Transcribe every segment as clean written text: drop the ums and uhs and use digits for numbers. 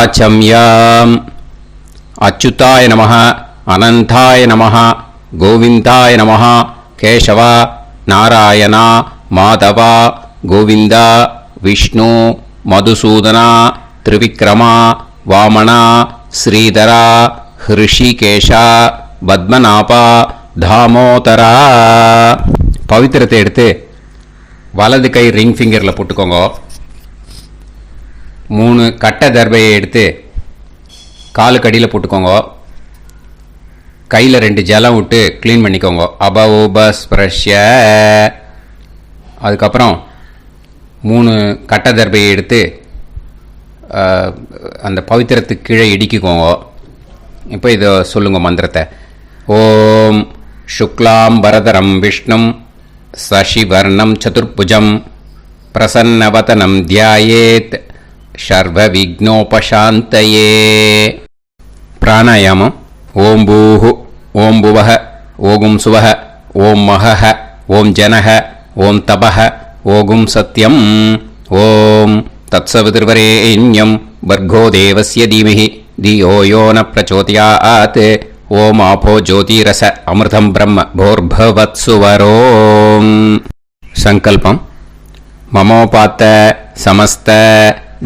ஆச்சம்யாம். அச்சுதாய நமः, அனந்தாய நமः, கோவிந்தாய நமः, கேசவ, நாராயணா, மாதவா, கோவிந்தா, விஷ்ணு, மதுசூதனா, திரிவிக்ரமா, வாமனா, ஸ்ரீதரா, ஹிருஷிகேஷா, பத்மநாபா, தாமோதரா. பவித்திரத்தை எடுத்து வலது கை ரிங் ஃபிங்கரில் போட்டுக்கோங்க. 3 கட்டை தர்பையை எடுத்து காலுக்கடியில் போட்டுக்கோங்க. கையில் 2 ஜலம் விட்டு க்ளீன் பண்ணிக்கோங்க. அபவோபஸ்பிரஷ்ய. அதுக்கப்புறம் 3 கட்டை தர்பையை எடுத்து அந்த பவித்திரத்துக்கு கீழே இடிக்கிக்கோங்க. இப்போ இதை சொல்லுங்க மந்திரத்தை. ஓம் சுக்லாம் வரதரம் விஷ்ணும் சசிவர்ணம் சதுர்புஜம் பிரசன்னவதனம் தியாயேத் சர்வ விக்னோபசாந்தயே. பிராணாயாமம். ஓம் பூஹு, ஓம் புவஹ, ஓகும் சுவஹ, ஓம் மஹஹ, ஓம் ஜனஹ, ஓம் தபஹ, ஓகும் சத்யம். ஓம் தத்சவிதுர்வரேண்யம் பர்கோ தேவஸ்ய தீமஹி தியோ யோ ந பிரச்சோதயாத். ஓம் ஆபோ ஜோதிரச அமிர்தம் பிரம்ம போர்பவத்சுவரோம். சங்கல்பம். மமோபாத்த சமஸ்த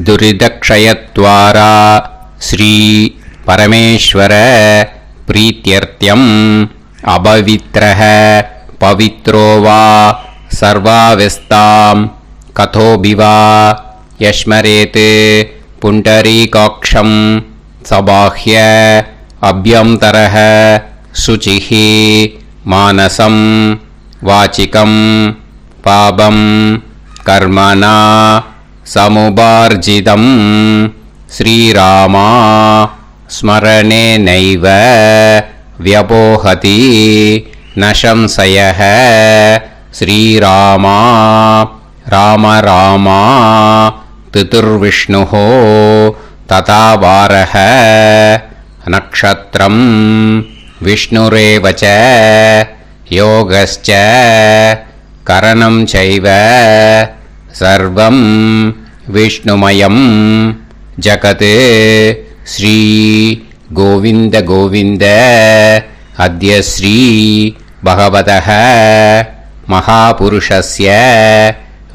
துரிதக்ஷயத்வாரா ஸ்ரீ பரமேஸ்வர பிரீத்யர்த்தியம் அபவித்ரஹ பவித்ரோ வா சர்வாவஸ்தாம் கதோபிவா யஸ்மரேத் புண்டரீகாக்ஷம் சபாஹ்ய அப்யந்தரஹ சுசிஹி மானசம் வாசிகம் பாபம் கர்மணா சமுபார்ஜிதம் ஸ்ரீராமா ஸ்மரணேனைவ வ்யபோஹதி நசம்சயஹ. ஸ்ரீராமா ராம ராமா திதுர்விஷ்ணுः ததா வாரஹ. நக்ஷத்ரம் விஷ்ணுரேவ ச யோகஸ்ச கரணம் சைவ சர்வம் விஷ்ணுமயம் ஜகத். ஸ்ரீ கோவிந்த கோவிந்த அத்ய ஸ்ரீ பகவதः மகாபுருஷஸ்ய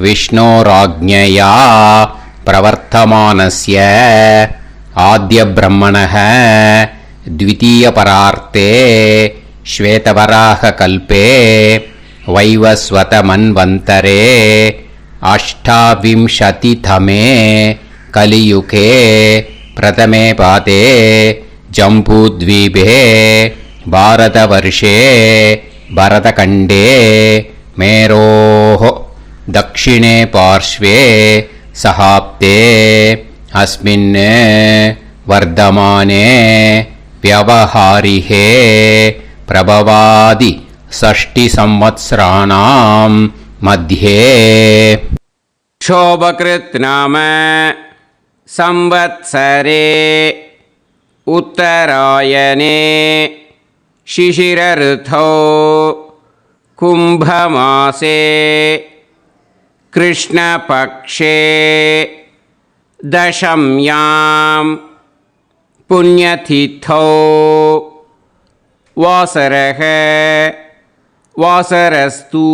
விஷ்ணோராஜ்ஞயா பிரவர்த்தமானஸ்ய ஆத்ய பிரம்மணः த்விதீயபரார்த்தே ஸ்வேதவராக கல்பே வைவஸ்வத மன்வந்தரே அஷ்டாவிம்சதிதமே கலியுகே பிரதமே பாதே ஜம்பூத்வீபே பாரதவர்ஷே பரதகண்டே மேரோः தக்ஷிணே பார்ஷ்வே சஹாப்தே அஸ்மின் வர்தமானே व्यवहारिहे प्रभवादि 6 संवत्सराणां मध्ये. शोभकृत् नाम संवत्सरे उत्तरायणे शिशिर ऋतौ कुंभमासे कृष्णपक्षे दशम्यां पुण्यतिथौ वासरः वासरस्तु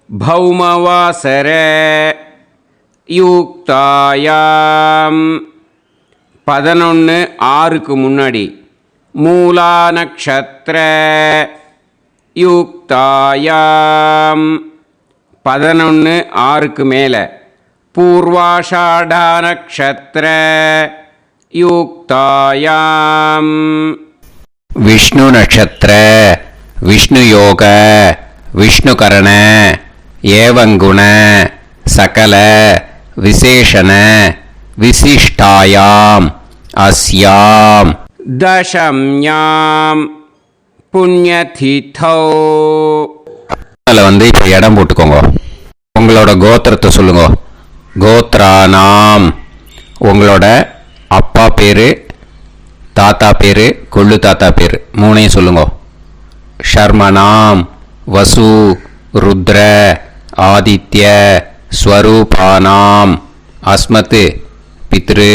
भौमवासर युक्तायां 11/6 முன்னாடி மூலா நக்ஷத்ர யுக்தாயாம் 11/6 மேலே பூர்வாஷாடா நக்ஷத்ர युक्तायाम विष्णु नक्षत्र विष्णु योग विष्णु करण एवं गुण सकल विशेषण विशिष्टायाम अस्याम दशम्याम पुण्यतिथौ. வந்து இப்போ இடம் போட்டுக்கோங்க. உங்களோட கோத்திரத்தை சொல்லுங்க. கோத்ரானாம் உங்களோட அப்பா பேர், தாத்தா பேர், கொள்ளு தாத்தா பேர் 3ஐயும் சொல்லுங்க. ஷர்மனாம் வசு ருத்ர ஆதித்ய ஸ்வரூபானாம் அஸ்மத் பித்ரு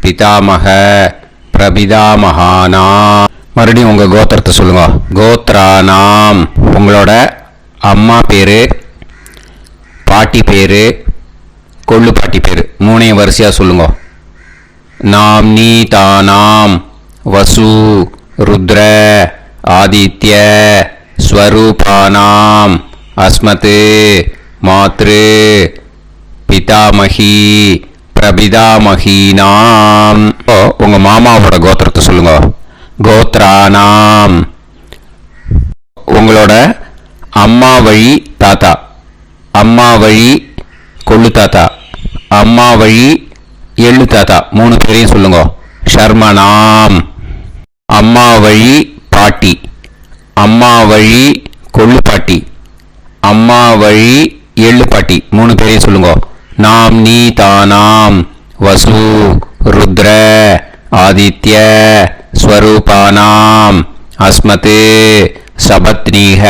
பிதாமக பிரபிதாமகானாம். மறுபடியும் உங்கள் கோத்திரத்தை சொல்லுங்க. கோத்ரானாம், உங்களோட அம்மா பேர், பாட்டி பேர், கொள்ளு பாட்டி பேர் மூணையும் வரிசையாக சொல்லுங்க. நாம்னீதானாம் வசு ருத்ர ஆதித்ய ஸ்வரூபானாம் அஸ்மத் மாத்ரு பிதாமகி பிரபிதாமகீனாம். உங்கள் மாமாவோட கோத்திரத்தை சொல்லுங்க. கோத்ரானாம், உங்களோட அம்மா வழி தாத்தா, அம்மா வழி கொள்ளு தாத்தா, அம்மா வழி எள்ளு தாத்தா மூணு பேரையும் சொல்லுங்க. ஷர்மனாம், அம்மா வழி பாட்டி, அம்மா வழி கொள்ளு பாட்டி, அம்மா வழி எள்ளு பாட்டி மூணு பேரையும் சொல்லுங்க. நாம் நீ தானாம் வசு ருத்ர ஆதித்ய ஸ்வரூபானாம் அஸ்மத் சபத்னீஹ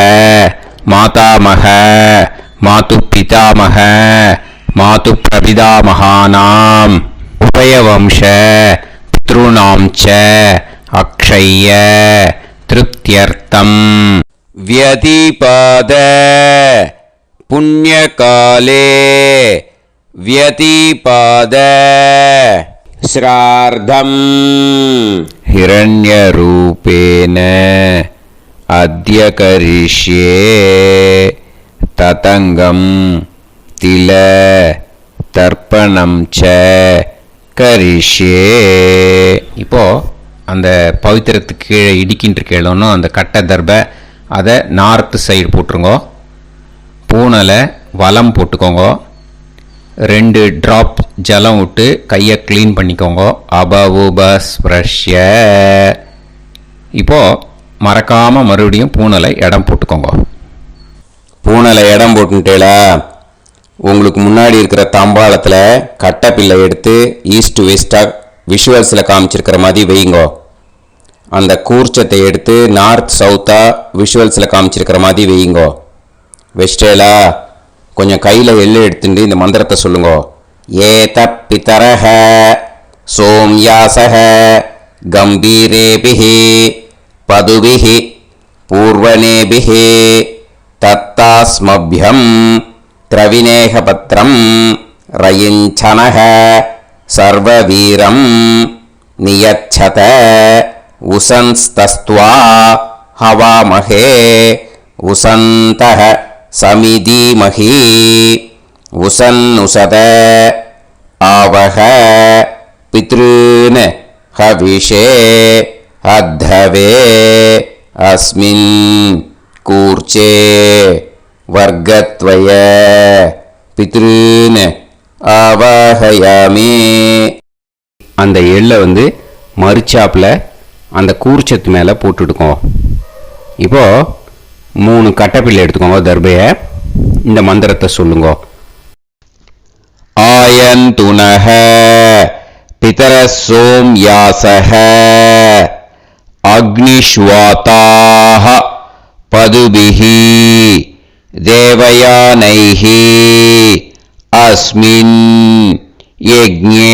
மாதாமக மாது பிதாமக மாது பிரபிதாமகானாம் உபயவம்ச பித்ருணாம் ச அக்ஷய்ய திருப்தியர்த்தம் வியதிபாத புண்ணியகாலே வியதிபாத ஸ்ரார்த்தம் ஹிரண்யரூபேன அத்ய கரிஷ்யே ததங்கம் தில தர்ப்பணம் ச கரிஷ்யே. இப்போ அந்த பவித்திரத்துக்கு கீழே இடிக்கின்ற கீழே அந்த கட்டை தர்பை அதை நார்த்து சைடு போட்டுருங்கோ. பூனலை வலம் போட்டுக்கோங்க. 2 ட்ராப் ஜலம் விட்டு கையை க்ளீன் பண்ணிக்கோங்க. அபவுபஸ்ப்ரஷ்ய. இப்போது மறக்காமல் மறுபடியும் பூனலை இடம் போட்டுக்கோங்க. பூனலை இடம் போட்டுட்டேலா, உங்களுக்கு முன்னாடி இருக்கிற தாம்பாளத்தில் கட்டைப்பில்லை எடுத்து ஈஸ்ட் வெஸ்டாக விஷுவல்ஸில் காமிச்சிருக்கிற மாதிரி வைங்கோ. அந்த கூர்ச்சத்தை எடுத்து நார்த் சவுத்தாக விஷுவல்ஸில் காமிச்சிருக்கிற மாதிரி வைங்கோ. வெஸ்டேலா கொஞ்சம் கையில் எள்ளு எடுத்துட்டு இந்த மந்திரத்தை சொல்லுங்கோ. ஏத பிதரஹ சோம்யாசஹ கம்பீரேபிஹி பதுபிஹி பூர்வனேபிஹி தத்தாஸ்மப்யம் திரவிநேகபத்ரம் ரயிஞ்சனஹ சர்வவீரம் நியச்சத உசன்ஸ்தஸ்த்வா ஹவாமஹே உசந்தஹ சமிதீமஹி உசன்னுசத ஆவஹ பித்ருன் ஹவிஷே அத்தவே அஸ்மின் கூர்ச்சே வர்க்கத்வய பித்ருன் ஆவாஹயாமி. அந்த எள்ளை மரிச்சாப்பில் அந்த கூர்ச்சத்து மேலே போட்டுடுக்கோம். இப்போது 3 கட்டைப்பிள்ளை எடுத்துக்கோங்க. தர்பையை இந்த மந்திரத்தை சொல்லுங்க. ஆயந்துனஹ பிதர சோம்யாசஹ அக்னிஷ்வாதாஹ பதுபிஹி தேவயானைஹி அஸ்மின் யஜ்ஞே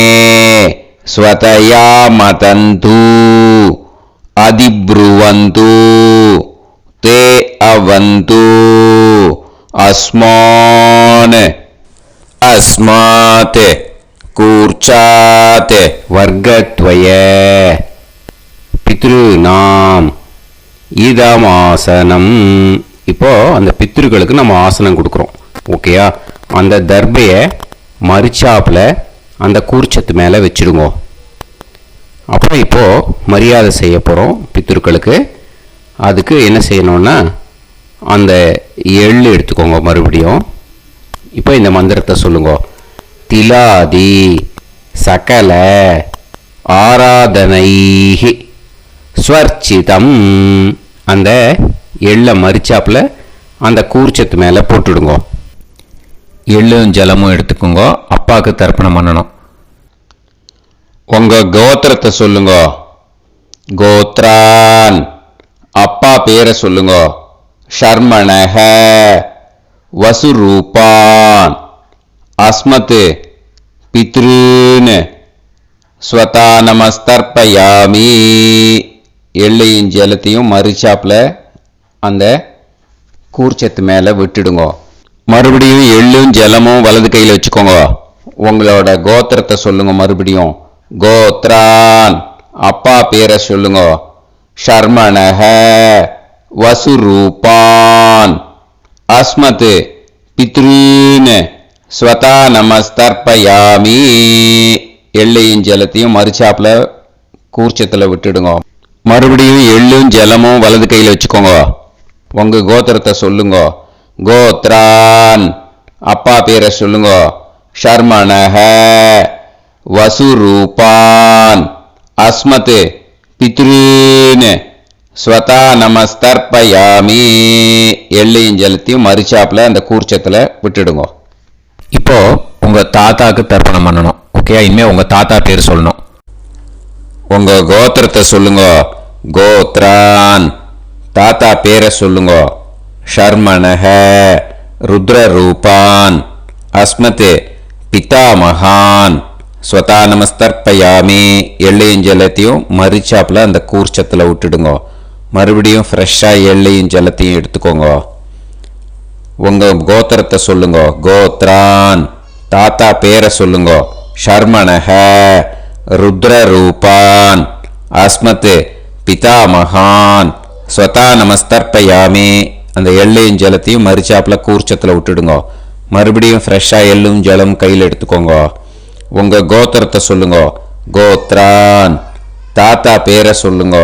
ஸ்வதயா மதந்து அதிப்ருவந்து தே அவது அஸ்மான் அஸ்மாத் கூர்ச்சாத் வர்க்கத்வய பித்ருநாம் இதமாசனம். இப்போ அந்த பித்ருக்களுக்கு நம்ம ஆசனம் கொடுக்குறோம். ஓகேயா? அந்த தர்பையை மரிச்சாப்பில் அந்த கூர்ச்சத்து மேலே வச்சுடுங்க. அப்புறம் இப்போது மரியாதை செய்ய போகிறோம் பித்ருக்களுக்கு. அதுக்கு என்ன செய்யணும்னா அந்த எள்ளு எடுத்துக்கோங்க. மறுபடியும் இப்போ இந்த மந்திரத்தை சொல்லுங்க. திலாதி சகல ஆராதனைஹி ஸ்வர்ச்சிதம். அந்த எள்ளை மரிச்சாப்பில் அந்த கூர்ச்சத்து மேலே போட்டுடுங்க. எள்ளும் ஜலமும் எடுத்துக்கோங்க. அப்பாவுக்கு தர்ப்பணம் பண்ணணும். உங்கள் கோத்திரத்தை சொல்லுங்க. கோத்ரான், அப்பா பேரை சொல்லுங்க. ஷர்மணஹ வசுரூபான் அஸ்மத் பித்ருன் ஸ்வதா நமஸ்தர்ப்பயாமி. எள்ளையும் ஜலத்தையும் மறுச்சாப்பில் அந்த கூர்ச்சத்து மேலே விட்டுடுங்க. மறுபடியும் எள்ளும் ஜலமும் வலது கையில் வச்சுக்கோங்க. உங்களோட கோத்திரத்தை சொல்லுங்க. மறுபடியும் கோத்ரான், அப்பா பேரை சொல்லுங்க. ஷர்மணஹ, வசுரூபான், அஸ்மத், பித்ருன், ஸ்வதா நமஸ்தர்ப்பயாமி. எள்ளையும் ஜலத்தையும் மறுச்சாப்பில் கூர்ச்சத்தில் விட்டுடுங்க. மறுபடியும் எள்ளும் ஜலமும் வலது கையில் வச்சுக்கோங்க. உங்க கோத்திரத்தை சொல்லுங்க. கோத்ரான், அப்பா பேரை சொல்லுங்க. ஷர்மணஹ, வசுரூபான், அஸ்மத், பித்ருன், ஸ்வதா நமஸ்தர்ப்பயாமி. எள்ளையும் ஜலத்தையும் மறுச்சாப்பில் அந்த கூர்ச்சத்தில் விட்டுடுங்க. இப்போ உங்க தாத்தாக்கு தர்ப்பணம் பண்ணணும். ஓகே, இனிமே உங்க தாத்தா பேர் சொல்லணும். உங்க கோத்திரத்தை சொல்லுங்க. கோத்ரான், தாத்தா பேரை சொல்லுங்க. ஷர்மணஹ, ருத்ரரூபான், அஸ்மத், பிதாமகான், ஸ்வதா நமஸ்தர்ப்பயாமி. எள்ளையும் ஜலத்தையும் மறுச்சாப்பில் அந்த கூர்ச்சத்தில் விட்டுடுங்க. மறுபடியும் ஃப்ரெஷ்ஷாக எள்ளையும் ஜலத்தையும் எடுத்துக்கோங்க. உங்கள் கோத்திரத்தை சொல்லுங்க. கோத்ரான், தாத்தா பேரை சொல்லுங்க. ஷர்மணஹ, ருத்ரரூபான், அஸ்மத், பிதாமகான், ஸ்வதா நமஸ்தர்ப்பயாமி. அந்த எள்ளையும் ஜலத்தையும் மறுச்சாப்பில் கூர்ச்சத்தில் விட்டுடுங்க. மறுபடியும் ஃப்ரெஷ்ஷாக எள்ளும் ஜலம் கையில் எடுத்துக்கோங்க. உங்கள் கோத்திரத்தை சொல்லுங்க. கோத்ரான், தாத்தா பேரை சொல்லுங்க.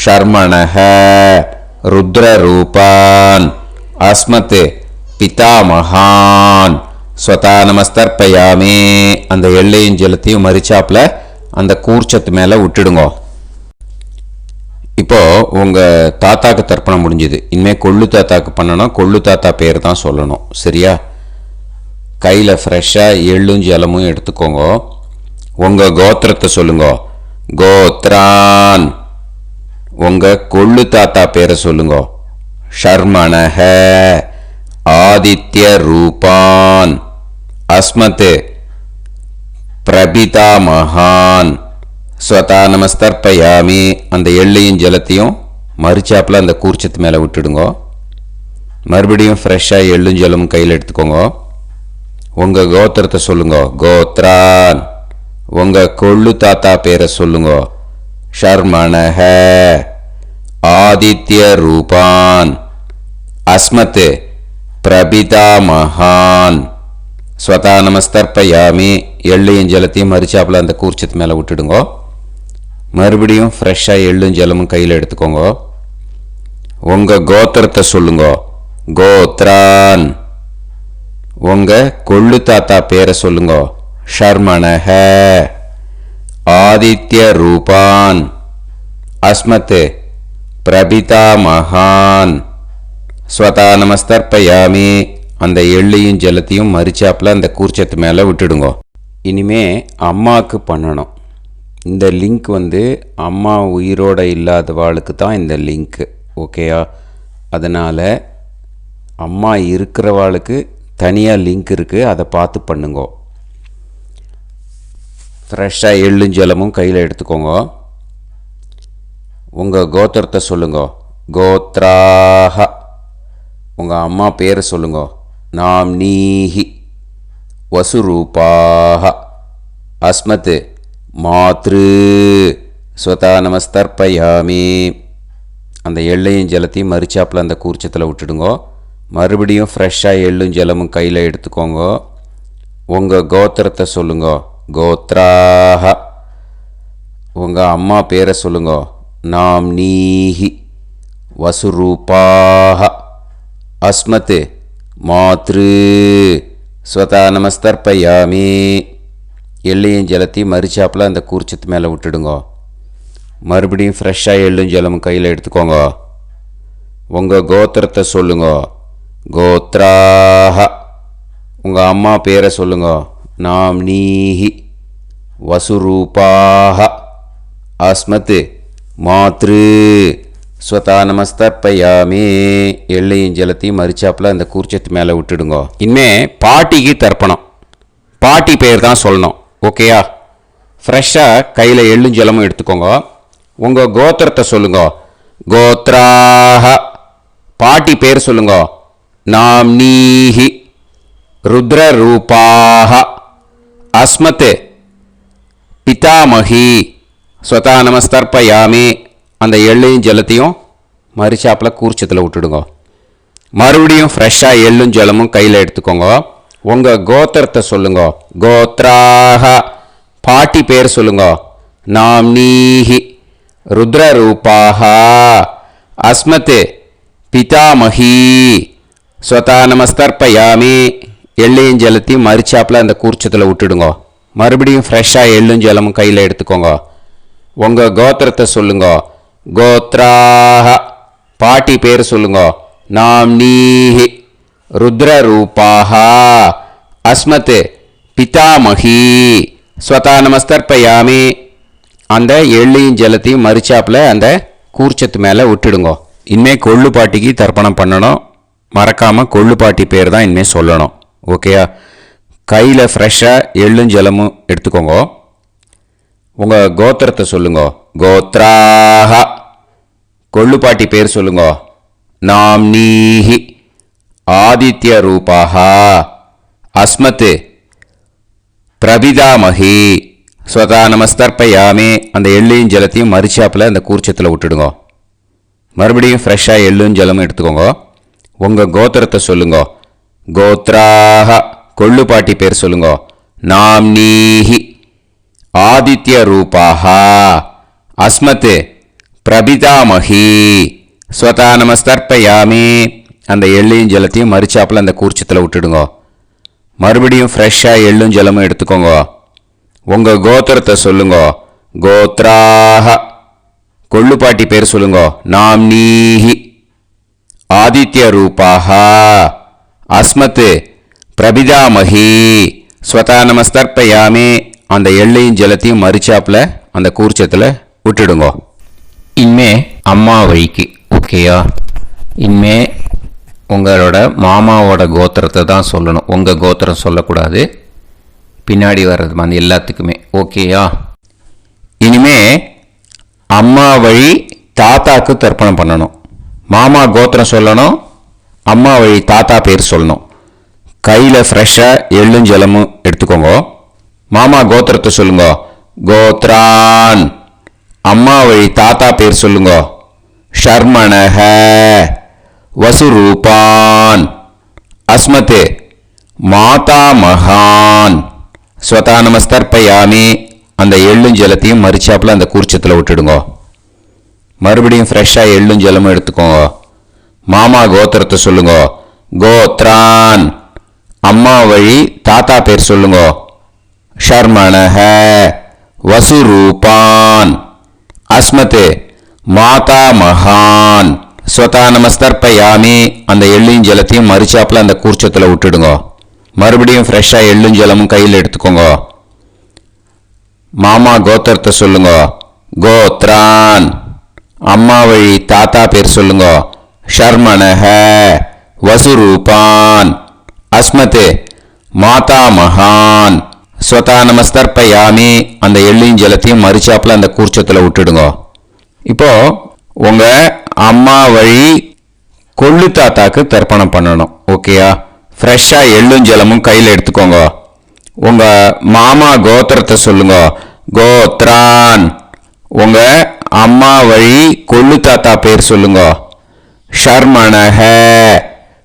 ஷர்மணஹ, ருத்ரரூபான், அஸ்மத், பிதாமகான், ஸ்வதா நமஸ்தர்ப்பயாமி. அந்த எள்ளையும் ஜலத்தையும் மறுச்சாப்பில் அந்த கூர்ச்சத்து மேலே விட்டுடுங்க. இப்போ உங்கள் தாத்தாக்கு தர்ப்பணம் முடிஞ்சுது. இனிமேல் கொள்ளு தாத்தாக்கு பண்ணணும். கொள்ளு தாத்தா பேர் தான் சொல்லணும். சரியா? கையில் ஃப்ரெஷ்ஷாக எள்ளும் ஜலமும் எடுத்துக்கோங்க. உங்கள் கோத்திரத்தை சொல்லுங்க. கோத்ரான், உங்கள் கொள்ளு தாத்தா பேரை சொல்லுங்க. ஷர்மணஹ, ஆதித்ய ரூபான், அஸ்மத், பிரபிதாமகான், ஸ்வதா நமஸ்தர்ப்பயாமி. அந்த எள்ளையும் ஜலத்தையும் மறுச்சாப்பில் அந்த கூர்ச்சத்து மேலே விட்டுடுங்க. மறுபடியும் ஃப்ரெஷ்ஷாக எள்ளும் ஜலமும் கையில் எடுத்துக்கோங்க. உங்கள் கோத்திரத்தை சொல்லுங்க. கோத்ரான், உங்கள் கொள்ளு தாத்தா பேரை சொல்லுங்க. ஷர்மணஹ, ஆதித்ய ரூபான், அஸ்மத், பிரபிதாமகான், ஸ்வதா நமஸ்தர்ப்பயாமி. எள்ளையும் ஜலத்தையும் மறுச்சாப்பில் அந்த கூர்ச்சத்து மேலே விட்டுடுங்க. மறுபடியும் ஃப்ரெஷ்ஷாக எள்ளும் ஜலமும் கையில் எடுத்துக்கோங்க. உங்கள் கோத்திரத்தை சொல்லுங்க. கோத்ரான், உங்கள் கொள்ளு தாத்தா பேரை சொல்லுங்க. ஷர்மணஹ, ஆதித்ய ரூபான், அஸ்மத், பிரபிதாமகான், ஸ்வதா நமஸ்தர்ப்பயாமி. அந்த எள்ளையும் ஜலத்தையும் மறுச்சாப்பில் அந்த கூர்ச்சத்து மேலே விட்டுடுங்க. இனிமே அம்மாவுக்கு பண்ணணும். இந்த லிங்க் அம்மா உயிரோடு இல்லாதவாளுக்கு தான் இந்த லிங்க்கு. ஓகேயா? அதனால் அம்மா இருக்கிறவாளுக்கு தனியாக லிங்க் இருக்குது. அதை பார்த்து பண்ணுங்க. ஃப்ரெஷ்ஷாக எள்ளும் ஜலமும் கையில் எடுத்துக்கோங்க. உங்கள் கோத்திரத்தை சொல்லுங்க. கோத்ராஹ, உங்கள் அம்மா பேரை சொல்லுங்க. நாம்னீஹி, வசுரூபாஹ, அஸ்மத், மாத்ரு, ஸ்வதா நமஸ்தர்ப்பயாமி. அந்த எள்ளையும் ஜலத்தையும் மறுச்சாப்பில் அந்த கூர்ச்சத்தில் விட்டுடுங்க. மறுபடியும் ஃப்ரெஷ்ஷாக எள்ளும் ஜலமும் கையில் எடுத்துக்கோங்க. உங்கள் கோத்திரத்தை சொல்லுங்க. கோத்ராஹ, உங்கள் அம்மா பேரை சொல்லுங்க. நாம்னீஹி, வசுரூபாஹ, அஸ்மத், மாத்ரு, ஸ்வதா நமஸ்தர்ப்பயாமி. எள்ளையும் ஜலத்தையும் மறுச்சாப்பில் அந்த கூர்ச்சத்து மேலே விட்டுடுங்க. மறுபடியும் ஃப்ரெஷ்ஷாக எள்ளும் ஜலமும் கையில் எடுத்துக்கோங்க. உங்கள் கோத்திரத்தை சொல்லுங்க. கோத்ராஹ, உங்கள் அம்மா பேரை சொல்லுங்க. நாம்னீஹி, வசுரூபாஹ, அஸ்மத், மாத்ரு, ஸ்வதா நமஸ்தர்ப்பயாமி. எள்ளையும் ஜலத்தையும் மறுச்சாப்பில் அந்த கூர்ச்சத்து மேலே விட்டுடுங்க. இனிமே பாட்டிக்கு தர்ப்பணம். பாட்டி பேர் தான் சொல்லணும். ஓகேயா? ஃப்ரெஷ்ஷாக கையில் எள்ளும் ஜலமும் எடுத்துக்கோங்க. உங்கள் கோத்திரத்தை சொல்லுங்க. கோத்ராஹ. பாட்டி பேர் சொல்லுங்க. நாம்னீஹி. ருத்ரரூபாஹ. அஸ்மத் பிதாமகி. ஸ்வதா நமஸ்தர்ப்பயாமி. அந்த எள்ளையும் ஜலத்தையும் மரிச்சாப்பில் கூர்ச்சத்தில் விட்டுடுங்க. மறுபடியும் ஃப்ரெஷ்ஷாக எள்ளும் ஜலமும் கையில் எடுத்துக்கோங்க. உங்கள் கோத்திரத்தை சொல்லுங்க. கோத்ராஹ. பாட்டி பேர் சொல்லுங்க. நாம்னீஹி. ருத்ரரூபாஹ. அஸ்மத் பிதாமகி. ஸ்வதா நமஸ்தர்ப்பயாமி. எள்ளையும் ஜலத்தையும் மரிச்சாப்பில் அந்த கூர்ச்சத்தில் விட்டுடுங்க. மறுபடியும் ஃப்ரெஷ்ஷாக எள்ளும் ஜலமும் கையில் எடுத்துக்கோங்க. உங்கள் கோத்திரத்தை சொல்லுங்க. கோத்ராஹ. பாட்டி பேர் சொல்லுங்க. நாம்னீஹி. ருத்ரரூபாஹ. அஸ்மத் பிதாமகி. ஸ்வதா நமஸ்தர்ப்பயாமி. அந்த எள்ளையும் ஜலத்தையும் மரிச்சாப்பில் அந்த கூர்ச்சத்து மேலே விட்டுடுங்க. இனிமேல் கொள்ளு பாட்டிக்கு தர்ப்பணம் பண்ணணும். மறக்காமல் கொள்ளு பாட்டி பேர் தான் இனிமேல் சொல்லணும். ஓகேயா? கையில் ஃப்ரெஷ்ஷாக எள்ளும் ஜலமும் எடுத்துக்கோங்க. உங்கள் கோத்திரத்தை சொல்லுங்க. கோத்ராஹ. கொள்ளு பாட்டி பேர் சொல்லுங்க. நாம்னீஹி. ஆதித்ய ரூபாஹ. அஸ்மத் பிரபிதாமகி. ஸ்வதா நமஸ்தர்ப்பயாமி. அந்த எள்ளையும் ஜலத்தையும் மரிச்சாப்பில் அந்த கூர்ச்சத்தில் விட்டுடுங்க. மறுபடியும் ஃப்ரெஷ்ஷாக எள்ளும் ஜலமும் எடுத்துக்கோங்க. உங்கள் கோத்திரத்தை சொல்லுங்க. கோத்ராஹ. கொள்ளு பாட்டி பேர் சொல்லுங்க. நாம்னீஹி. ஆதித்ய ரூபாஹ. அஸ்மத் பிரபிதாமகி. ஸ்வதா நமஸ்தர்ப்பயாமி. அந்த எள்ளையும் ஜலத்தையும் மரிச்சாப்பில் அந்த கூர்ச்சத்தில் விட்டுடுங்க. மறுபடியும் ஃப்ரெஷ்ஷாக எள்ளும் ஜலமும் எடுத்துக்கோங்க. உங்கள் கோத்திரத்தை சொல்லுங்க. கோத்ராஹ. கொள்ளு பாட்டி பேர் சொல்லுங்க. நாம்னீஹி. ஆதித்ய ரூபாஹ. அஸ்மத் பிரபிதாமகி. ஸ்வதா நமஸ்தர்ப்பயாமி. அந்த எள்ளையும் ஜலத்தையும் மரிச்சாப்பில் அந்த கூர்ச்சத்தில் விட்டுடுங்க. இனிமே அம்மா வழிக்கு. ஓகேயா? இனிமே உங்களோட மாமாவோட கோத்திரத்தை தான் சொல்லணும். உங்கள் கோத்திரம் சொல்லக்கூடாது. பின்னாடி வர்றது மாதிரி எல்லாத்துக்குமே. ஓகேயா? இனிமே அம்மா வழி தாத்தாக்கு தர்ப்பணம் பண்ணணும். மாமா கோத்திரம் சொல்லணும். அம்மா வழி தாத்தா பேர் சொல்லணும். கையில் ஃப்ரெஷ்ஷாக எள்ளும் ஜலமும் எடுத்துக்கோங்க. மாமா கோத்திரத்தை சொல்லுங்க. கோத்ரான். அம்மா வழி தாத்தா பேர் சொல்லுங்க. ஷர்மணஹ. வசுரூபான். அஸ்மத் மாதா மகான். ஸ்வதா நமஸ்தர்ப்பயாமி. அந்த எள்ளும் ஜலத்தையும் மரிச்சாப்பில் அந்த கூர்ச்சத்தில் விட்டுடுங்க. மறுபடியும் ஃப்ரெஷ்ஷாக எள்ளும் ஜலமும் எடுத்துக்கோங்க. மாமா கோத்திரத்தை சொல்லுங்க. கோத்ரான். அம்மா வழி தாத்தா பேர் சொல்லுங்க. ஷர்மணஹ. வசுரூபான். அஸ்மத் மாதா மகான். ஸ்வதா நமஸ்தர்ப்பயாமி. அந்த எள்ளையும் ஜலத்தையும் மரிச்சாப்பில் அந்த கூர்ச்சத்தில் விட்டுடுங்க. மறுபடியும் ஃப்ரெஷ்ஷாக எள்ளும் ஜலமும் கையில் எடுத்துக்கோங்க. மாமா கோத்திரத்தை சொல்லுங்க. கோத்ரான். அம்மா வழி தாத்தா பேர் சொல்லுங்க. ஷர்மணஹ. வசுரூபான். அஸ்மத் மாதா மகான். ஸ்வதா நமஸ்தர்ப்பயாமி. அந்த எள்ளையும் ஜலத்தையும் மரிச்சாப்பில் அந்த கூர்ச்சத்தில் விட்டுடுங்க. இப்போ உங்கள் அம்மா வழி கொள்ளு தாத்தாக்கு தர்ப்பணம் பண்ணணும். ஓகேயா? ஃப்ரெஷ்ஷாக எள்ளும் ஜலமும் கையில் எடுத்துக்கோங்க. உங்கள் மாமா கோத்திரத்தை சொல்லுங்க. கோத்ரான். உங்கள் அம்மா வழி கொள்ளு தாத்தா பேர் சொல்லுங்க. ஷர்மணஹ.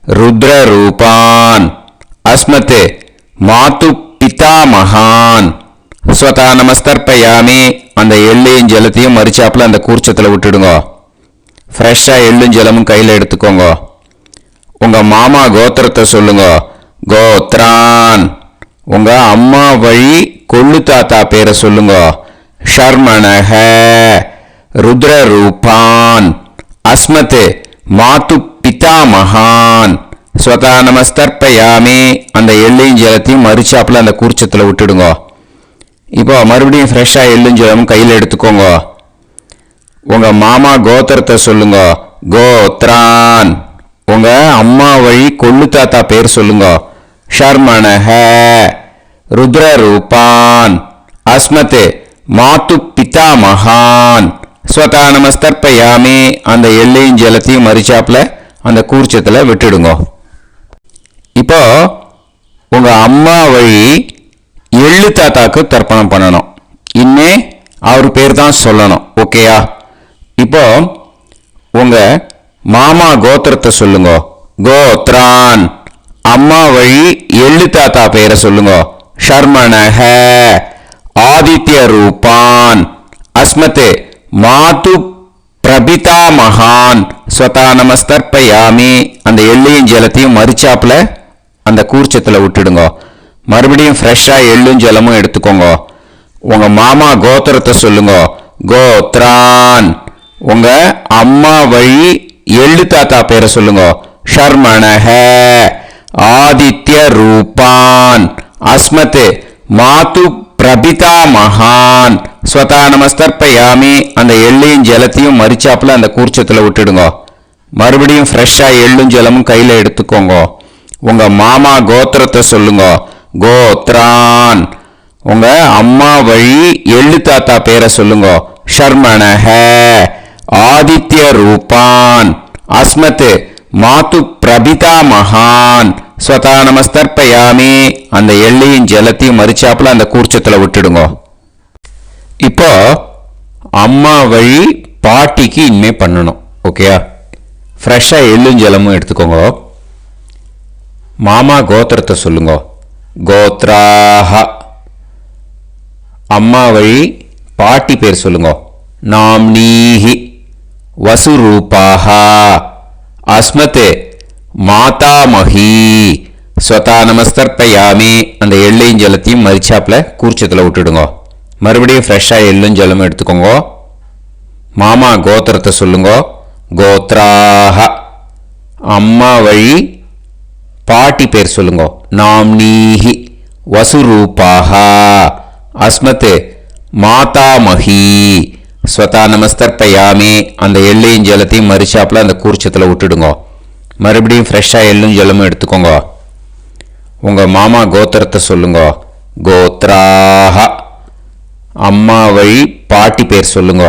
ருத்ரரூபான். அஸ்மத் மாது பிதாமகான். ஸ்வதா நமஸ்தர்ப்பயாமி. அந்த எள்ளையும் ஜலத்தையும் மரிச்சாப்பில் அந்த கூர்ச்சத்தில் விட்டுடுங்க. ஃப்ரெஷ்ஷாக எள்ளும் ஜலமும் கையில் எடுத்துக்கோங்க. உங்கள் மாமா கோத்திரத்தை சொல்லுங்க. கோத்ரான். உங்கள் அம்மா வழி கொள்ளு தாத்தா பேரை சொல்லுங்க. ஷர்மணஹ. ருத்ரரூபான். அஸ்மத் மாது பிதாமகான். ஸ்வதா நமஸ்தர்ப்பயாமி. அந்த எள்ளையும் ஜலத்தையும் மரிச்சாப்பில் அந்த கூர்ச்சத்தில் விட்டுடுங்க. இப்போ மறுபடியும் ஃப்ரெஷ்ஷாக எள்ளும் ஜலமும் கையில் எடுத்துக்கோங்க. உங்கள் மாமா கோத்திரத்தை சொல்லுங்க. கோத்ரான். உங்கள் அம்மா வழி கொள்ளு தாத்தா பேர் சொல்லுங்க. ஷர்மணஹ. ருத்ரரூபான். அஸ்மத் மாத்து பிதா மகான் ஸ்வதா நமஸ்தர்ப்பயாமி அந்த எள்ளையும் ஜலத்தையும் மறிச்சாப்புல அந்த கூர்ச்சத்தில் விட்டுடுங்க. இப்போ உங்க அம்மா வழி எள்ளு தாத்தாக்கு தர்ப்பணம் பண்ணணும். இன்னே அவர் பேர் தான் சொல்லணும். ஓகேயா? இப்போ உங்க மாமா கோத்திரத்தை சொல்லுங்க. கோத்ரான். அம்மா வழி எள்ளு தாத்தா பேரை சொல்லுங்க. ஷர்மணஹ ஆதித்ய ரூபான் அஸ்மதே மாது பிரபிதா மகான் ஸ்வதா நமஸ்தர்ப்பயாமி அந்த எள்ளையும் ஜலத்தையும் மறிச்சாப்புல அந்த கூர்ச்சத்தில் விட்டுடுங்க. மறுபடியும் ஃப்ரெஷ்ஷாக எள்ளும் ஜலமும் எடுத்துக்கோங்க. உங்க மாமா கோத்திரத்தை சொல்லுங்க. கோத்ரான். உங்க அம்மா வழி எள்ளு தாத்தா பேரை சொல்லுங்க. ஷர்மணஹ ஆதித்ய ரூபான் அஸ்மதே மாது பிரபிதா மகான் ஸ்வதா நமஸ்தர்ப்பயாமி அந்த எள்ளையும் ஜலத்தையும் மறிச்சாப்புல அந்த கூர்ச்சத்தில் விட்டுடுங்க. மறுபடியும் ஃப்ரெஷ்ஷாக எள்ளும் ஜலமும் கையில் எடுத்துக்கோங்க. உங்க மாமா கோத்திரத்தை சொல்லுங்க. கோத்ரான். உங்க அம்மா வழி எள்ளு தாத்தா பேரை சொல்லுங்க. ஷர்மணஹ ஆதித்ய ரூபான் அஸ்மதே மாது பிரபிதா மகான் ஸ்வதா நமஸ்தர்ப்பயாமி அந்த எள்ளையும் ஜலத்தையும் மறிச்சாப்புல அந்த கூர்ச்சத்தில் விட்டுடுங்க. இப்போ அம்மா வழி பாட்டிக்கு இனிமே பண்ணணும். ஓகேயா? ஃப்ரெஷ்ஷாக எள்ளும் ஜலமும் எடுத்துக்கோங்க. மாமா கோத்திரத்தை சொல்லுங்க. கோத்ராஹ. அம்மா வழி பாட்டி பேர் சொல்லுங்க. நாம்னீஹி வசுரூபாஹ அஸ்மதே மாதாமஹி ஸ்வதா நமஸ்தர்ப்பயாமி அந்த எள்ளையும் ஜலத்தையும் மறிச்சாப்புல கூர்ச்சத்தில் விட்டுடுங்க. மறுபடியும் ஃப்ரெஷ்ஷாக எள்ளும் ஜலமும் எடுத்துக்கோங்க. மாமா கோத்திரத்தை சொல்லுங்க. கோத்ராஹ. அம்மா வழி பாட்டி பேர் சொல்லுங்க. நாம்னீஹி வசுரூபாஹ அஸ்மதே மாதாமஹி ஸ்வதா நமஸ்தர்ப்பயாமி அந்த எள்ளையும் ஜலத்தையும் மறிச்சாப்புல அந்த கூர்ச்சத்தில் விட்டுடுங்க. மறுபடியும் ஃப்ரெஷ்ஷாக எள்ளும் ஜலமும் எடுத்துக்கோங்க. உங்க மாமா கோத்திரத்தை சொல்லுங்க. கோத்ராஹ. அம்மா வழி பாட்டி பேர் சொல்லுங்க.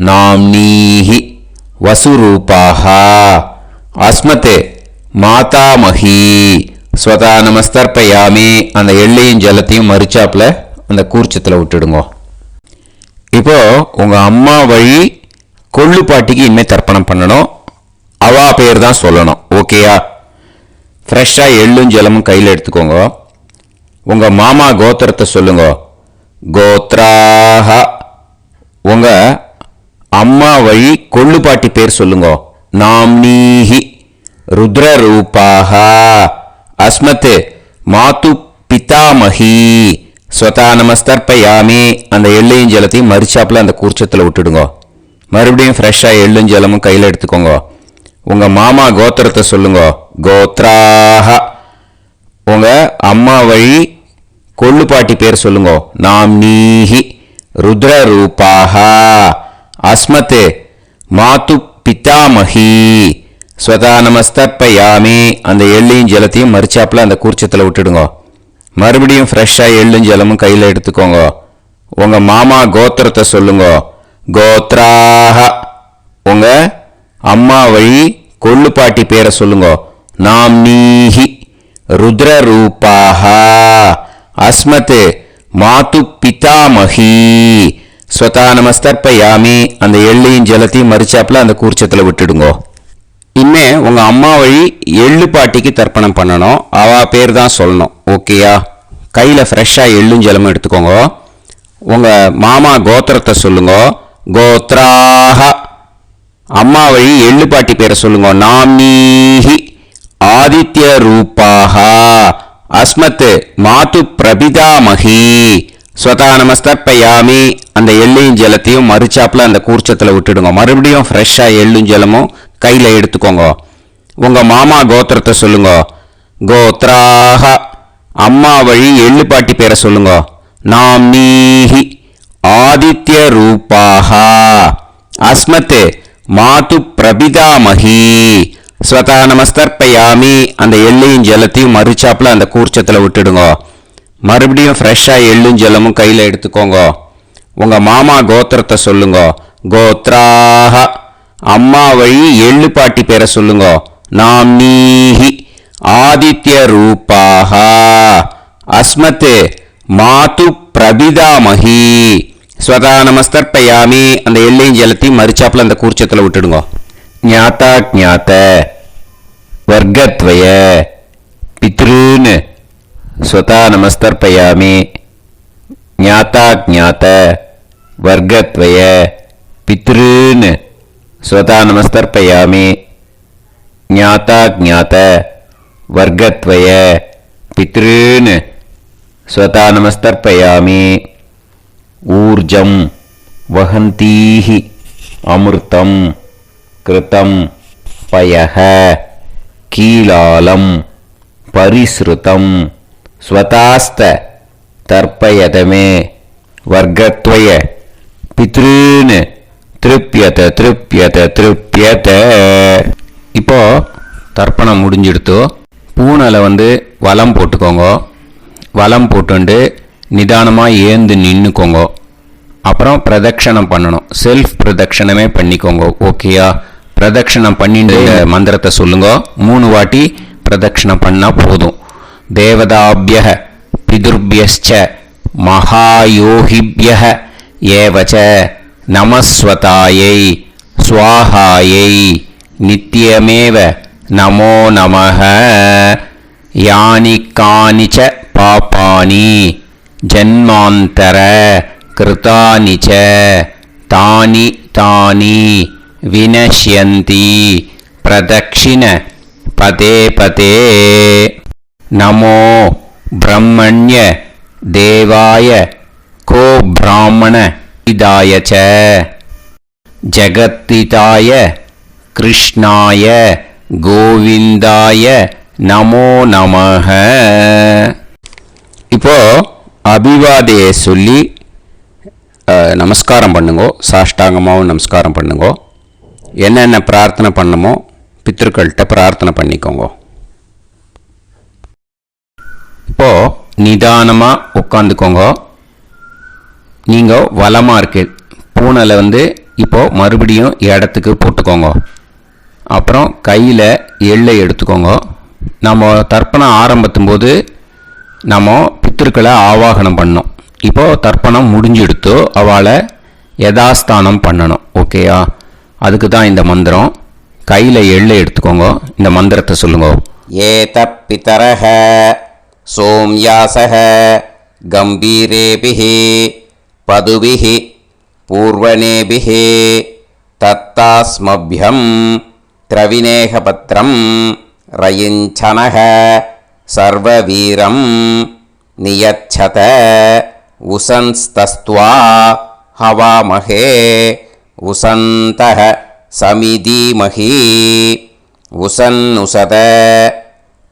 நாம்னீஹி வசுரூபாஹ அஸ்மதே மாதாமஹி ஸ்வதா நமஸ்தர்ப்பயாமி அந்த எள்ளையும் ஜலத்தையும் மறிச்சாப்புல அந்த கூர்ச்சத்தில் விட்டுடுங்க. இப்போ உங்க அம்மா வழி கொள்ளு பாட்டிக்கு இனிமேல் தர்ப்பணம் பண்ணணும். அவா பேர் தான் சொல்லணும். ஓகேயா? ஃப்ரெஷ்ஷாக எள்ளும் ஜலமும் கையில் எடுத்துக்கோங்க. உங்க மாமா கோத்திரத்தை சொல்லுங்க. கோத்ராஹ. உங்க அம்மா வழி கொள்ளு பாட்டி பேர் சொல்லுங்க. நாம்னீஹி ருத்ரரூபாஹ அஸ்மதே மாது பிதாமஹி ஸ்வதா நமஸ்தர்ப்பயாமி அந்த எள்ளையும் ஜலத்தையும் மறிச்சாப்புல அந்த கூர்ச்சத்தில் விட்டுடுங்க. மறுபடியும் ஃப்ரெஷ்ஷாக எள்ளும் ஜலமும் கையில் எடுத்துக்கோங்க. உங்க மாமா கோத்திரத்தை சொல்லுங்க. கோத்ராஹ. உங்க அம்மா வழி கொள்ளு பாட்டி பேர் சொல்லுங்க. நாம்னீஹி ருத்ரரூபாஹ அஸ்மதே மாது பிதாமஹி ஸ்வதா நமஸ்தர்ப்பயாமி அந்த எள்ளையும் ஜலத்தையும் மறிச்சாப்புல அந்த கூர்ச்சத்தில் விட்டுடுங்க. மறுபடியும் ஃப்ரெஷ்ஷாக எள்ளும் ஜலமும் கையில் எடுத்துக்கோங்க. உங்க மாமா கோத்திரத்தை சொல்லுங்க. கோத்ராஹ. உங்க அம்மா வழி கொள்ளு பாட்டி பேரை சொல்லுங்க. நாம்னீஹி ருத்ரரூபாஹ அஸ்மதே மாது பிதாமஹி ஸ்வதா நமஸ்தர்ப்பயாமி அந்த எள்ளையும் ஜலத்தையும் மறிச்சாப்புல அந்த கூர்ச்சத்தில் விட்டுடுங்க. இனிமே உங்க அம்மா வழி எள்ளு பாட்டிக்கு தர்ப்பணம் பண்ணணும். அவ பேர் தான் சொல்லணும். ஓகேயா? கையில் ஃப்ரெஷ்ஷாக எள்ளும் ஜலமும் எடுத்துக்கோங்க. உங்க மாமா கோத்திரத்தை சொல்லுங்க. கோத்ராஹ. அம்மா வழி எள்ளு பாட்டி பேரை சொல்லுங்க. நாம்னீஹி ஆதித்ய ரூபாஹ அஸ்மத் மாது பிரபிதாமஹி ஸ்வதா நமஸ்தர்ப்பயாமி அந்த எள்ளையும் ஜலத்தையும் மறிச்சாப்புல அந்த கூர்ச்சத்தில் விட்டுடுங்க. மறுபடியும் ஃப்ரெஷ்ஷாக எள்ளும் ஜலமும் கையில் எடுத்துக்கோங்க. உங்கள் மாமா கோத்திரத்தை சொல்லுங்க. கோத்ராஹ. அம்மா வழி எள்ளு பாட்டி பேரை சொல்லுங்க. நாம்னீஹி ஆதித்ய ரூபாஹ அஸ்மத் மாது பிரபிதாமஹி ஸ்வதா நமஸ்தர்ப்பயாமி அந்த எள்ளையும் ஜலத்தையும் மறிச்சாப்புல அந்த கூர்ச்சத்தில் விட்டுடுங்க. மறுபடியும் ஃப்ரெஷ்ஷாக எள்ளும் ஜலமும் கையில் எடுத்துக்கோங்க. உங்கள் மாமா கோத்திரத்தை சொல்லுங்க. கோத்ராஹ. அம்மா வழி எள்ளு பாட்டி பேரை சொல்லுங்க. நாம்னீஹி ஆதித்ய ரூபாஹ. அஸ்மத் மாது பிரபிதாமஹி. ஸ்வதா நமஸ்தர்ப்பயாமி. அந்த எள்ளையும் ஜலத்தையும் மரிச்சாப்புல அந்த கூர்ச்சத்தில் விட்டுடுங்க. ஞாத்தா ஜாத்த வர்க்கத்வய பித்ருன். ஸ்வதா நமஸ்தர்ப்பயாமி. ஞாத்தா ஜாத்த வர்க்கத்வய பித்ருன். ஸ்வதா நமஸ்தர்ப்பயாமி. ஞாத்தா ஜாத்த வர்க்கத்வய பித்ருன். ஸ்வதா நமஸ்தர்ப்பயாமி. ஊர்ஜம் வஹந்தீஹி அமிர்தம் கிருதம் பயஹ கீலாலம் பரிஸ்ருதம் ஸ்வதாஸ்த தர்ப்பயதமே வர்க்கத்வய பித்ருன். திருப்யத திருப்யத திருப்யத. இப்போ தர்ப்பணம் முடிஞ்சிடுத்து. பூனலை வலம் போட்டுக்கோங்க. வலம் போட்டுண்டு நிதானமாக ஏந்து நின்றுக்கோங்க. அப்புறம் பிரதட்சணம் பண்ணணும். செல்ஃப் பிரதட்சணமே பண்ணிக்கோங்க. ஓகேயா? பிரதட்சணம் பண்ணிட்டு மந்திரத்தை சொல்லுங்க. 3 வாட்டி பிரதட்சணம் பண்ணால் போதும். தேவதாபிய பிதுர்பியச்ச மகாயோகிபிய ஏவச்ச நமஸ்வதாயை ஸ்வாஹாயை நித்யமேவ நமோ நமஹ. யானி கானிச்ச பாபானி ஜன்மாந்தர கிருதானி ச தானி தானி வினஷ்யந்தி பிரதக்ஷிண பதே பதே. நமோ பிரம்மண்ய தேவாய கோ பிராமண இதாய ச ஜகத்திதாய கிருஷ்ணாய கோவிந்தாய நமோ நமஹ. இப்போ அபிவாதையை சொல்லி நமஸ்காரம் பண்ணுங்கோ. சாஷ்டாங்கமாகவும் நமஸ்காரம் பண்ணுங்கோ. என்னென்ன பிரார்த்தனை பண்ணமோ பித்ருக்கள்கிட்ட பிரார்த்தனை பண்ணிக்கோங்க. இப்போ நிதானமாக உட்காந்துக்கோங்க. நீங்கள் வலமாக இருக்கு பூனலை இப்போ மறுபடியும் இடத்துக்கு போட்டுக்கோங்க. அப்புறம் கையில் எள்ளை எடுத்துக்கோங்க. நம்ம தர்ப்பணம் ஆரம்பித்தும் போது நம்ம பித்திருக்களை ஆவாகனம் பண்ணோம். இப்போது தர்ப்பணம் முடிஞ்செடுத்து அவளை யதாஸ்தானம் பண்ணணும். ஓகேயா? அதுக்கு தான் இந்த மந்திரம். கையில் எள்ளை எடுத்துக்கோங்க. இந்த மந்திரத்தை சொல்லுங்க. ஏத பிதரஹ சோம்யாசஹ கம்பீரேபிஹி பதுபிஹி பூர்வணேபிஹி தத்தாஸ்மப்யம் திரவிநேகபத்ரம் ரயிஞ்சனஹ சர்வவீரம் நியச்சத உசன்ஸ்தஸ்த்வா ஹவாமஹே உசந்தஹ சமிதீமஹி உசன்னுசத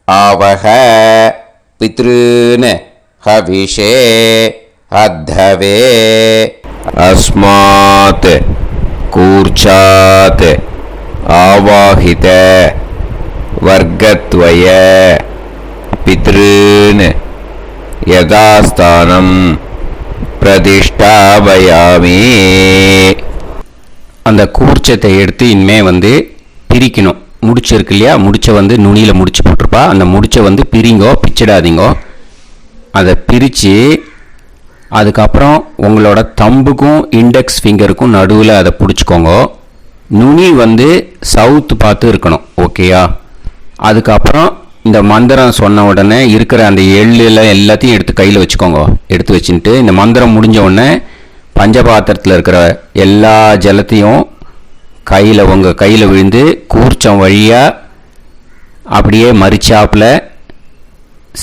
ஆவஹ பித்ருன் ஹவிஷே அத்தவே. அஸ்மாத் கூர்ச்சாத் ஆவாஹித வர்க்கத்வய பித்ருன் யதாஸ்தானம் பிரதிஷ்டாபயாமி. அந்த கூர்ச்சத்தை எடுத்து இனிமே பிரிக்கணும். முடிச்சு இருக்கு இல்லையா? முடிச்சை நுனியில் முடிச்சு போட்டிருப்பா. அந்த முடிச்சை பிரிங்கோ, பிச்சிடாதீங்கோ. அதை பிரித்து அதுக்கப்புறம் உங்களோட தம்புக்கும் இண்டெக்ஸ் ஃபிங்கருக்கும் நடுவில் அதை பிடிச்சிக்கோங்க. நுனி சவுத்து பார்த்து இருக்கணும். ஓகேயா? அதுக்கப்புறம் இந்த மந்திரம் சொன்ன உடனே இருக்கிற அந்த எள்ளில் எல்லாத்தையும் எடுத்து கையில் வச்சுக்கோங்க. எடுத்து வச்சுட்டு இந்த மந்திரம் முடிஞ்ச உடனே பஞ்சபாத்திரத்தில் இருக்கிற எல்லா ஜலத்தையும் உங்கள் கையில் விழுந்து கூர்ச்சம் வழியாக அப்படியே மரிச்சாப்பில்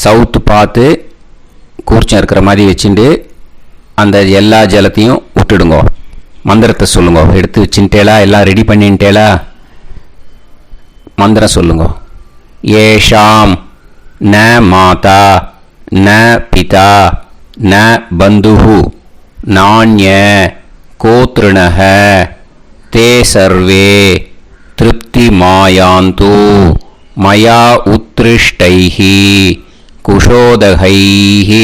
சவுத்து பார்த்து கூர்ச்சம் இருக்கிற மாதிரி வச்சுட்டு அந்த எல்லா ஜலத்தையும் விட்டுடுங்க. மந்திரத்தை சொல்லுங்க. எடுத்து வச்சுட்டேலா? எல்லாம் ரெடி பண்ணிட்டேலா? மந்திரம் சொல்லுங்க. ஏஷாம் ந மாதா ந பிதா ந பந்துஹு நாண்ய கோத்ருணஹ தே சர்வே திருப்தி மாயாந்து மயா உத்ருஷ்டைஹி குஷோதகைஹி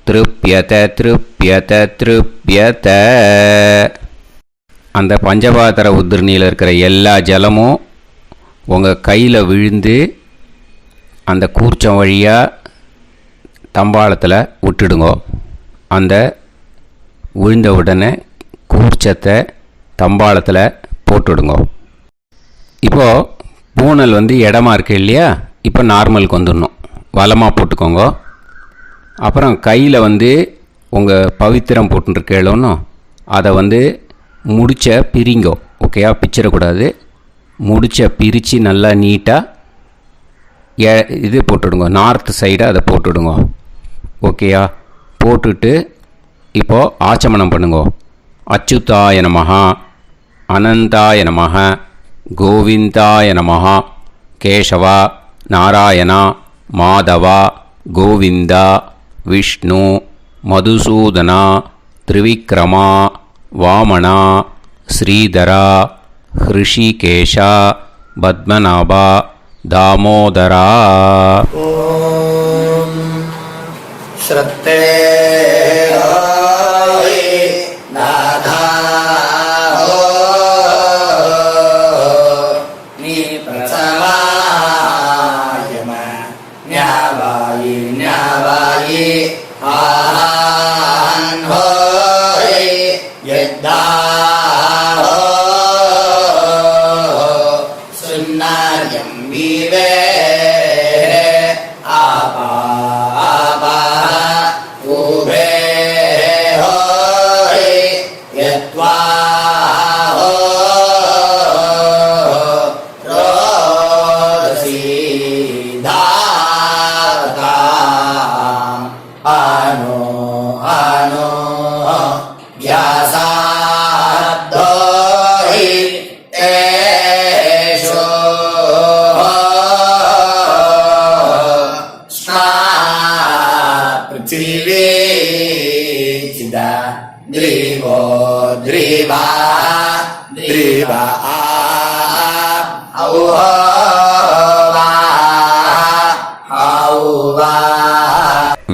திருப்யத திருப்யத திருப்யத. அந்த பஞ்சபாத்திர உதிரணியில் இருக்கிற எல்லா ஜலமும் உங்கள் கையில் விழுந்து அந்த கூர்ச்சம் வழியாக தம்பாளத்தில் விட்டுடுங்க. அந்த விழுந்த உடனே கூர்ச்சத்தை தம்பாளத்தில் போட்டுவிடுங்க. இப்போது பூனல் இடமா இருக்கு இல்லையா, இப்போ நார்மலுக்கு வந்துடணும். வலமாக போட்டுக்கோங்க. அப்புறம் கையில் உங்கள் பவித்திரம் போட்டுருக்கேளோன்னு அதை முடிச்ச பிரிங்கோ. ஓகேயா, பிச்சிடக்கூடாது. முடிச்ச பிரித்து நல்லா நீட்டாக இது போட்டுவிடுங்க. நார்த் சைடை அதை போட்டுவிடுங்க. ஓகேயா, போட்டுட்டு இப்போது ஆச்சமனம் பண்ணுங்க. அச்சுதாய நமஹ, அனந்தாய நமஹ, கோவிந்தாய நமஹ, கேசவா, நாராயணா, மாதவா, கோவிந்தா, விஷ்ணு, மதுசூதனா, திரிவிக்ரமா, வாமனா, ஸ்ரீதரா, ஹிருஷிகேஷா, பத்மநாபா, தாமோதரா. ஓம் ஸ்ரத்தே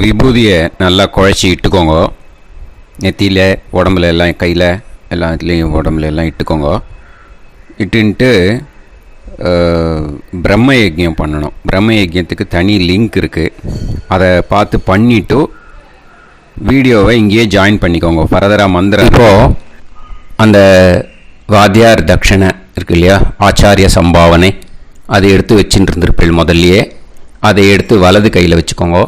விபூதியை நல்லா குழச்சி இட்டுக்கோங்க. நெத்தியில், உடம்புல எல்லாம், கையில் எல்லாத்துலேயும் உடம்புல எல்லாம் இட்டுக்கோங்க. இட்டுன்ட்டு பிரம்ம யஜ்யம் பண்ணணும். பிரம்ம யஜ்யத்துக்கு தனி லிங்க் இருக்குது. அதை பார்த்து பண்ணிவிட்டு வீடியோவை இங்கேயே ஜாயின் பண்ணிக்கோங்க. ஃபர்தராக மந்திரம். இப்போது அந்த வாத்தியார் தட்சணை இருக்கு இல்லையா, ஆச்சாரிய சம்பாவனை, அதை எடுத்து வச்சுட்டு இருந்திருப்பேன் முதல்லையே. அதை எடுத்து வலது கையில் வச்சுக்கோங்க.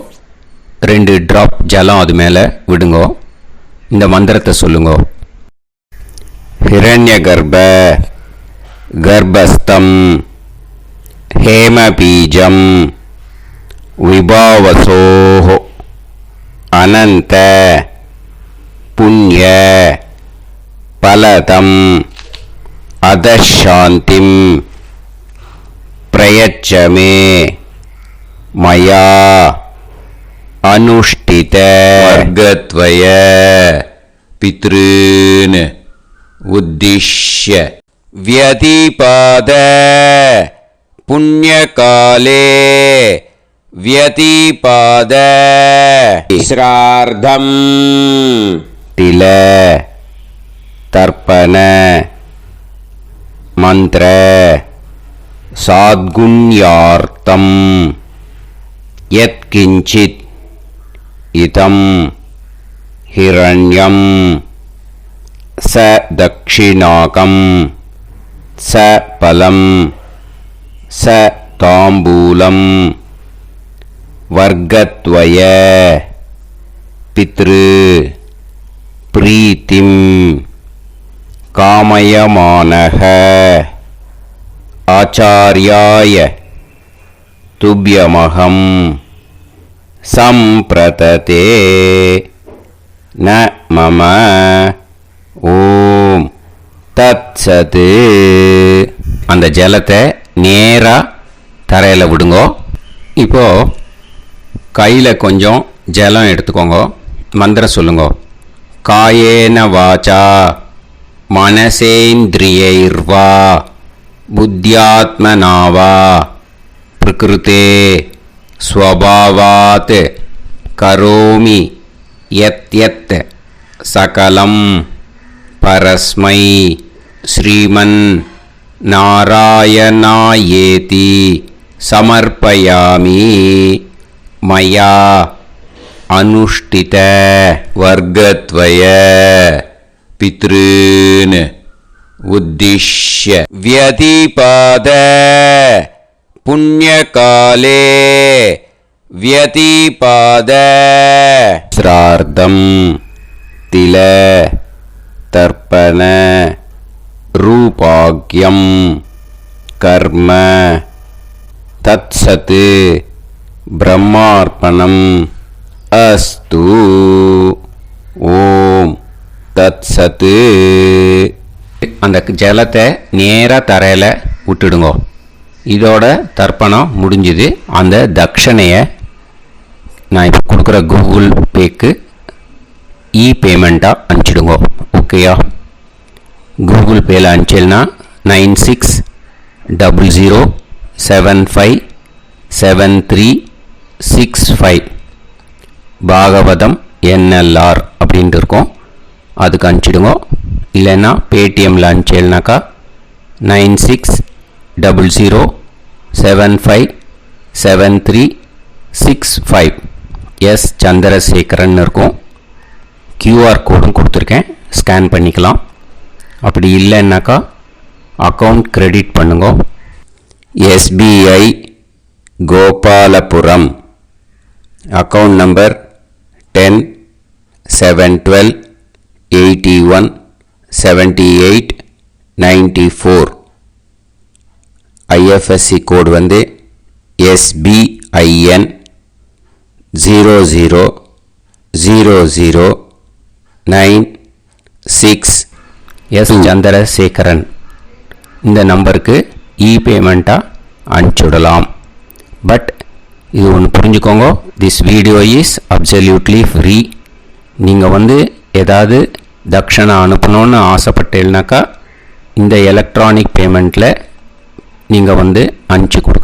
2 ட்ராப் ஜலம் அது மேலே விடுங்கோ. இந்த மந்திரத்தை சொல்லுங்க. ஹிரண்ய கர்ப்ப கர்ப்பஸ்தம் ஹேமபீஜம் விபாவசோஹோ அனந்த புண்ணிய பலதம் அதசாந்திம் பிரயச்சமே மயா அனுஷ்டித வர்கத்வய பித்ருன் உத்திஷ்ய வியதிபாத புண்ணியகாலே வியதிபாத ஸ்ரார்த்தம் தில தர்ப்பண மந்திர சாத்குண்யார்த்தம் யத்கிஞ்சித் இதம் ஹிரண்யம் ச தக்ஷிணாகம் ச பலம் ச தாம்பூலம் வர்கத்வய பித்ரு பிரீத்திம் காமயமானஹ ஆச்சார்யாய துப்யமகம் சம்பிரததே ந மம ஓம் தத்சத். அந்த ஜலத்தை நேராக தரையில் விடுங்கோ. இப்போது கையில் கொஞ்சம் ஜலம் எடுத்துக்கோங்க. மந்திரம் சொல்லுங்க. காயேன வாச்சா மனசேந்திரியைர்வா புத்தியாத்மனாவா பிரகிருதே ஸ்வபாவாத் கரோமி யத் யத் சகலம் பரஸ்மை ஸ்ரீமன் நாராயணாயேதி சமர்ப்பயாமி மயா அனுஷ்டித வர்க்கத்வய பித்ருன் உத்திஷ்ய வ்யதிபாத புண்ணியகாலே வ்யதிபாத ஸ்ரார்த்தம் தில தர்ப்பண ரூபாக்யம் கர்ம தத்சத் பிரம்மார்ப்பணம் அஸ்து. ஓம் தத்சத். அந்த ஜலத்தை நேராக தரையில் விட்டுடுங்கோ. இதோட தர்ப்பணம் முடிஞ்சுது. அந்த தட்சணையை நான் இப்போ கொடுக்குற கூகுள் பேக்கு பேமெண்ட்டாக அனுப்பிச்சிடுங்கோ. ஓகேயா? கூகுள் பேயில் அனுப்பிச்சில்னா 9600757365 பாகவதம் NLR அப்படின்ட்டு இருக்கோம். அதுக்கு அனுப்பிச்சிடுங்க. இல்லைன்னா பேடிஎம்மில் அனுப்பிச்சில்னாக்கா 9600757365 எஸ் சந்திரசேகரன் இருக்கும். QR கோடும் கொடுத்துருக்கேன், ஸ்கேன் பண்ணிக்கலாம். அப்படி இல்லைன்னாக்கா அக்கௌண்ட் கிரெடிட் பண்ணுங்க. SBI Gopalapuram account number 10-7-12-81-78-94. IFSC கோடு வந்து SBIN 000096 எஸ் சந்திரசேகரன். இந்த நம்பருக்கு பேமெண்ட்டாக அனுப்பிச்சுடலாம். பட் இது ஒன்று புரிஞ்சுக்கோங்க, this video is absolutely free. நீங்கள் வந்து ஏதாவது தட்சணை அனுப்பணுன்னு ஆசைப்பட்டேன்னாக்கா இந்த எலக்ட்ரானிக் பேமெண்ட்டில் நீங்கள் வந்து அனுப்பிச்சி கொடுங்க.